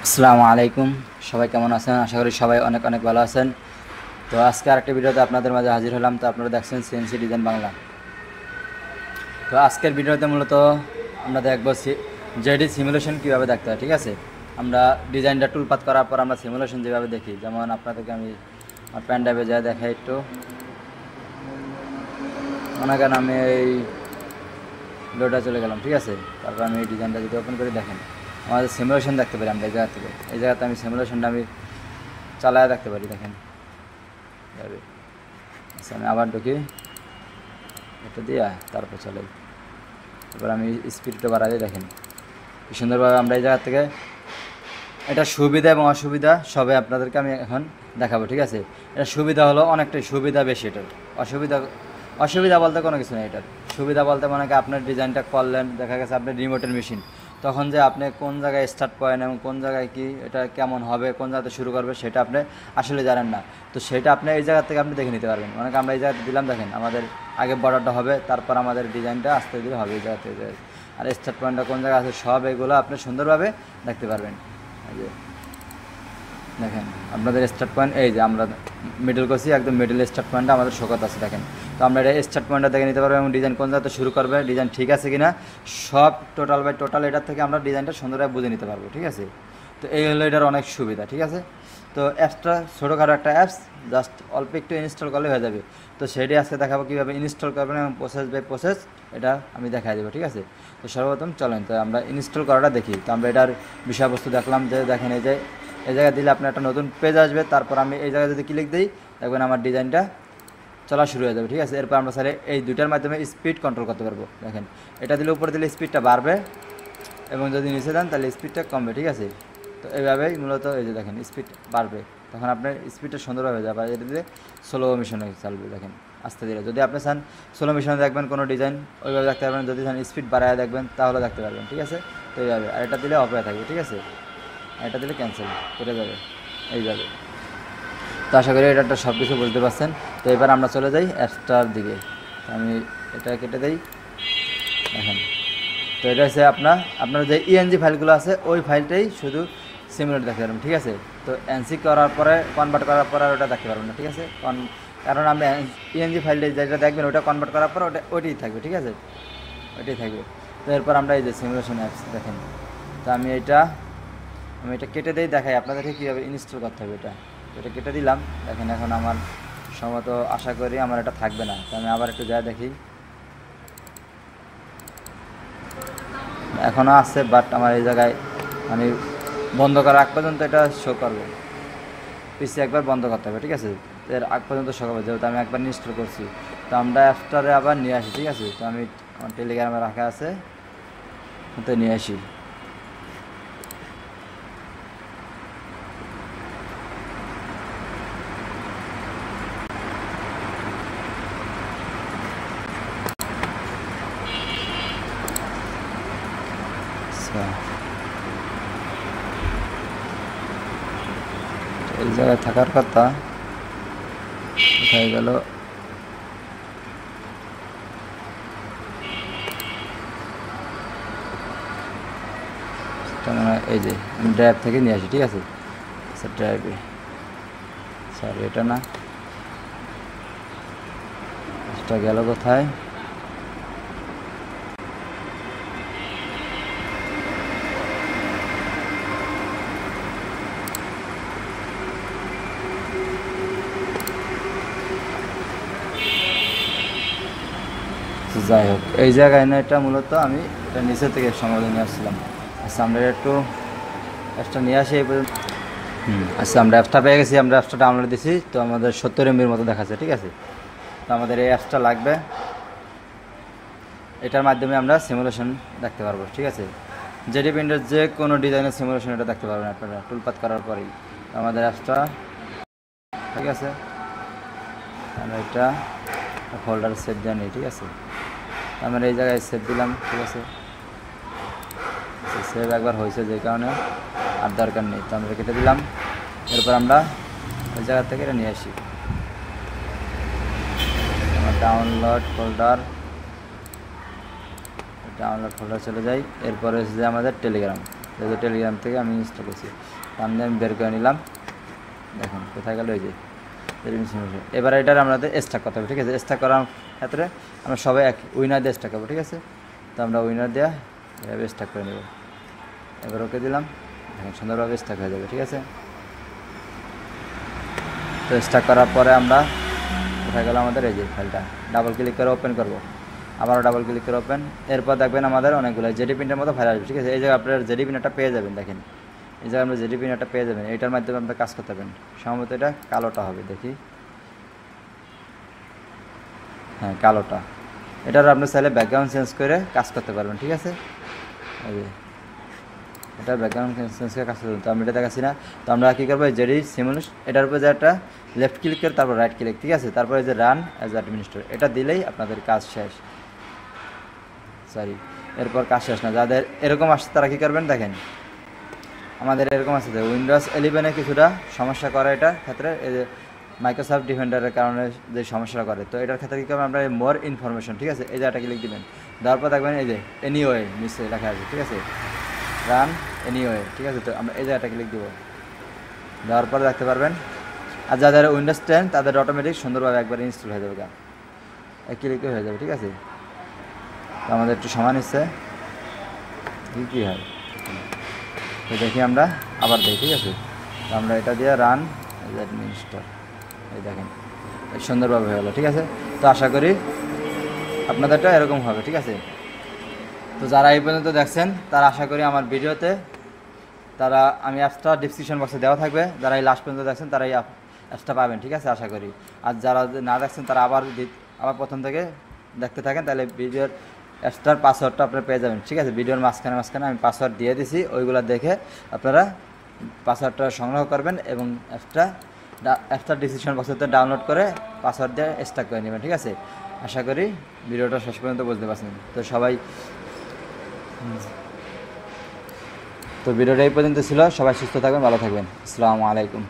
আসসালামু আলাইকুম। সবাই কেমন আছেন? আশা করি সবাই অনেক অনেক ভালো আছেন। তো আজকে আরেকটা ভিডিওতে আপনাদের মাঝে হাজির হলাম। তো আপনারা দেখছেন সিএনসি ডিজাইন বাংলা। তো আজকের ভিডিওতে মূলত আমরা দেখব জেডি সিমুলেশন কীভাবে দেখতে হয়। ঠিক আছে, আমরা ডিজাইনটা টুলপাত করার পর আমরা সিমুলেশন যেভাবে দেখি, যেমন আপনাদেরকে আমি আমার প্যান ড্রাইভে যা দেখাই একটু। মনে করেন আমি এই লোডা চলে গেলাম, ঠিক আছে। তারপর আমি এই ডিজাইনটা যদি ওপেন করে দেখেন, আমাদের সিমুলেশন দেখতে পারি আমরা এই জায়গা থেকে। এই জায়গাতে আমি সিমুলেশনটা আমি চালায় দেখতে পারি, দেখেন। আচ্ছা, আমি আবার ঢুকি, এটা দিয়া তারপর চলে। তারপর আমি স্পিডটা বাড়াই, দেখেন কি সুন্দরভাবে আমরা এই জায়গা থেকে। এটা সুবিধা এবং অসুবিধা সবে আপনাদেরকে আমি এখন দেখাবো, ঠিক আছে। এটা সুবিধা হলো অনেকটাই সুবিধা বেশি, এটার অসুবিধা বলতে কোনো কিছু নেই। এটার সুবিধা বলতে মনে হয় আপনার ডিজাইনটা করলেন, দেখা গেছে আপনার রিমোটের মেশিন, তখন যে আপনি কোন জায়গায় স্টার্ট করেন এবং কোন জায়গায় কি এটা কেমন হবে, কোন জায়গাতে শুরু করবে, সেটা আপনি আসলে জানেন না। তো সেটা আপনি এই জায়গা থেকে আপনি দেখে নিতে পারবেন। অনেকে আমরা এই জায়গাতে দিলাম, দেখেন আমাদের আগে বর্ডারটা হবে, তারপর আমাদের ডিজাইনটা আস্তে ধীরে হবে এই জায়গা থেকে। আর স্টার্ট পয়েন্টটা কোন জায়গায় আছে সব এগুলো আপনি সুন্দরভাবে দেখতে পারবেন। এই যে দেখেন আপনাদের স্টার্ট পয়েন্ট, এই যে আমরা মিডল করছি, একদম মিডল স্টার্ট পয়েন্টটা আমাদের শোকাত আছে, দেখেন। তো আমরা এটা স্টার্ট পয়েন্টটা দেখে নিতে পারবো এবং ডিজাইন কোন জায়গাতে শুরু করবে, ডিজাইন ঠিক আছে কিনা, সব টোটাল বাই টোটাল এটার থেকে আমরা ডিজাইনটা সুন্দরভাবে বুঝে নিতে পারবো, ঠিক আছে। তো এই হলো এটার অনেক সুবিধা, ঠিক আছে। তো অ্যাপসটা ছোটোখাটো একটা অ্যাপস, জাস্ট অল্প একটু ইনস্টল করলে হয়ে যাবে। তো সেটাই আজকে দেখাবো কীভাবে ইনস্টল করবেন এবং প্রসেস বাই প্রসেস এটা আমি দেখাই দেবো, ঠিক আছে। তো সর্বপ্রথম চলেন তো আমরা ইনস্টল করাটা দেখি। তো আমরা এটার বিষয়বস্তু দেখলাম, যে দেখেন এই যে এই জায়গায় দিলে আপনার একটা নতুন পেজ আসবে। তারপর আমি এই জায়গায় যদি ক্লিক দিই, দেখবেন আমার ডিজাইনটা চলা শুরু হয়ে যাবে, ঠিক আছে। এরপর আমরা স্যারে এই দুইটার মাধ্যমে স্পিড কন্ট্রোল করতে পারবো। দেখেন এটা দিলে উপরে দিলে স্পিডটা বাড়বে এবং যদি নিচে দেন তাহলে স্পিডটা কমবে, ঠিক আছে। তো এইভাবেই মূলত এই যে দেখেন স্পিড বাড়বে, তখন আপনার স্পিডটা সুন্দরভাবে হয়ে যাবে। এটা দিলে স্লো মিশনে চালবে, দেখেন আস্তে ধীরে। যদি আপনি চান স্লো মিশনে দেখবেন কোনো ডিজাইন, ওইভাবে দেখতে পারবেন। যদি চান স্পিড বাড়ায় দেখবেন তাহলে দেখতে পারবেন, ঠিক আছে। তো এইভাবে। আর এটা দিলে অফ হয়ে থাকবে, ঠিক আছে। এটা দিলে ক্যান্সেল কেটে যাবে এইভাবে। তো আশা করি এটা সব কিছু বুঝতে পারছেন। তো এবার আমরা চলে যাই অ্যাপসটার দিকে। আমি এটা কেটে দিই, দেখেন। তো এটা হচ্ছে আপনার যে ইএনজি ফাইলগুলো আছে ওই ফাইলটাই শুধু সিমুলেট দেখতে পারবেন, ঠিক আছে। তো এনসি করার পরে কনভার্ট করার পরে ওটা দেখতে পারবেন না, ঠিক আছে। কারণ আপনি ইএনজি ফাইলটা যেটা দেখবেন ওটা কনভার্ট করার পর ওইটাই থাকবে, ঠিক আছে, ওইটাই থাকবে। তো এরপর আমরা এই যে সিমুলেশন অ্যাপস দেখেন। তো আমি এটা কেটে দিই, দেখাই আপনাদেরকে কীভাবে ইনস্টল করতে হবে। এটা কেটে দিলাম, দেখেন। এখন আমার সম্ভবত আশা করি আমার এটা থাকবে না। তো আমি আবার একটু যা দেখি, এখনও আছে, বাট আমার এই জায়গায় মানে বন্ধ করার আগ পর্যন্ত এটা শো করবে। পিসি একবার বন্ধ করতে হবে, ঠিক আছে। এর আগ পর্যন্ত শো করবে, যেহেতু আমি একবার ইনস্টল করছি। তো আমরা অ্যাপসটারে আবার নিয়ে আসি, ঠিক আছে। তো আমি আমার টেলিগ্রামে রাখা আছে, তো নিয়ে আসি। এই জায়গায় থাকার কথা, কোথায় গেল? এই যে আমি ড্রাইভ থেকে নিয়ে আসি, ঠিক আছে। স্যার ড্রাইভে, স্যার এটা না, এটা গেল কোথায়? যাই হোক, এই জায়গায় না, এটা মূলত আমি এটা নিচে থেকে সমাধান নিয়ে আসছিলাম। আচ্ছা, আমরা একটু অ্যাপসটা নিয়ে আসি এই পর্যন্ত। আচ্ছা, আমরা অ্যাপসটা পেয়ে গেছি, আমরা অ্যাপসটা ডাউনলোড দিছি। তো আমাদের 70 MB মতো দেখাচ্ছে, ঠিক আছে। তো আমাদের এই অ্যাপসটা লাগবে, এটার মাধ্যমে আমরা সিমুলেশন দেখতে পারবো, ঠিক আছে। জেডি প্রিন্টের যে কোনো ডিজাইনের সিমুলেশন এটা দেখতে পারবেন আপনারা টুলপাত করার পরেই। আমাদের অ্যাপসটা ঠিক আছে, আমরা এটা ফোল্ডার সেভ দিয়ে নিই, ঠিক আছে। আমরা এই জায়গায় সেভ দিলাম, ঠিক আছে। সেভ একবার হয়েছে, যে কারণে আর দরকার নেই। তো আমরা কেটে দিলাম। এরপর আমরা ওই জায়গা থেকে এটা নিয়ে আসি, আমার ডাউনলোড ফোল্ডার চলে যাই। এরপরে হচ্ছে যে আমাদের টেলিগ্রাম, যেহেতু টেলিগ্রাম থেকে আমি ইনস্টল করছি, সামনে আমি বের করে নিলাম। দেখুন কোথায় গেল, এই যে এবার এটার আমাদের স্ট্যাক করতে হবে, ঠিক আছে। স্ট্যাক করার ক্ষেত্রে আমরা সবাই এক উইনার দিয়ে স্ট্যাক করবো, ঠিক আছে। তো আমরা উইনার দেওয়া এভাবে স্ট্যাক করে নেব। এবার ওকে দিলাম, দেখুন সুন্দরভাবে স্ট্যাক হয়ে যাবে, ঠিক আছে। তো স্ট্যাক করার পরে আমরা কোথায় গেল আমাদের এই যে ফাইলটা, ডাবল ক্লিক করে ওপেন করব, আবারও ডাবল ক্লিক করে ওপেন। এরপর দেখবেন আমাদের অনেকগুলো জেডি প্রিন্টের মতো ফাইল আসবে, ঠিক আছে। এই জায়গায় আপনার জেডি প্রিন্টারটা পেয়ে যাবেন, দেখেন এই জায়গায় আমরা জেডি প্রিন্টারটা পেয়ে যাবেন। এটার মাধ্যমে আপনার কাজ করতে পারবেন। সম্ভবত এটা কালোটা হবে, দেখি, হ্যাঁ কালোটা। এটার আপনি চাইলে ব্যাকগ্রাউন্ড চেঞ্জ করে কাজ করতে পারবেন, ঠিক আছে। এই যে এটা ব্যাকগ্রাউন্ড চেঞ্জ করে কাজ করতে পারবেন। তো আমি এটা দেখাচ্ছি না। তো আমরা কী করবো, জেডি সিমুলেশ এটার উপরে যে একটা লেফট ক্লিক করে তারপর রাইট ক্লিক, ঠিক আছে। তারপরে যে রান অ্যাজ অ্যাডমিনিস্ট্রেটর এটা দিলেই আপনাদের কাজ শেষ। সরি, এরপর কাজ শেষ না। যাদের এরকম আসছে তারা কী করবেন, দেখেন আমাদের এরকম আছে যে উইন্ডোজ 11-এ কিছুটা সমস্যা করে এটার ক্ষেত্রে, এই যে মাইক্রোসফট ডিফেন্ডারের কারণে যে সমস্যা করে। তো এটার ক্ষেত্রে কী করবেন, আমরা মোর ইনফরমেশন, ঠিক আছে, এই জায়গাটা ক্লিক দিবেন। দেওয়ার পর দেখবেন এই যে এনিওয়ে নিশ্চয়ই লেখা আছে, ঠিক আছে, রান এনিওয়ে, ঠিক আছে। তো আমরা এই জায়গাটা ক্লিক দেবো, দেওয়ার পরে দেখতে পারবেন। আর যাদের উইন্ডোজ 10 তাদের অটোমেটিক সুন্দরভাবে একবার ইনস্টল হয়ে যাবে, এক ক্লিকে হয়ে যাবে, ঠিক আছে। তো আমাদের একটু সময় নিচ্ছে, কী হয় তো দেখি, আমরা আবার দেখি, ঠিক আছে। তো আমরা এটা দিয়ে রান অ্যাডমিনিস্ট্রেটর, এই দেখেন সুন্দরভাবে হয়ে গেলো, ঠিক আছে। তো আশা করি আপনাদেরটা এরকম হবে, ঠিক আছে। তো যারা এই পর্যন্ত দেখছেন তারা আশা করি আমার ভিডিওতে তারা আমি অ্যাপসটা ডিসক্রিপশন বক্সে দেওয়া থাকবে, যারা এই লাস্ট পর্যন্ত দেখছেন তারা এই অ্যাপসটা পাবেন, ঠিক আছে, আশা করি। আর যারা না দেখছেন তারা আবার প্রথম থেকে দেখতে থাকেন, তাহলে ভিডিওর অ্যাপসটার পাসওয়ার্ডটা আপনারা পেয়ে যাবেন, ঠিক আছে। ভিডিওর মাঝখানে আমি পাসওয়ার্ড দিয়ে দিছি, ওইগুলো দেখে আপনারা পাসওয়ার্ডটা সংগ্রহ করবেন এবং অ্যাপসটার ডিসক্রিপশন বক্সেতে ডাউনলোড করে পাসওয়ার্ড দিয়ে স্ট্যাক করে নেবেন, ঠিক আছে। আশা করি ভিডিওটা শেষ পর্যন্ত বুঝতে পারছেন। তো ভিডিওটা এই পর্যন্ত ছিল। সবাই সুস্থ থাকবেন, ভালো থাকবেন। আসসালামু আলাইকুম।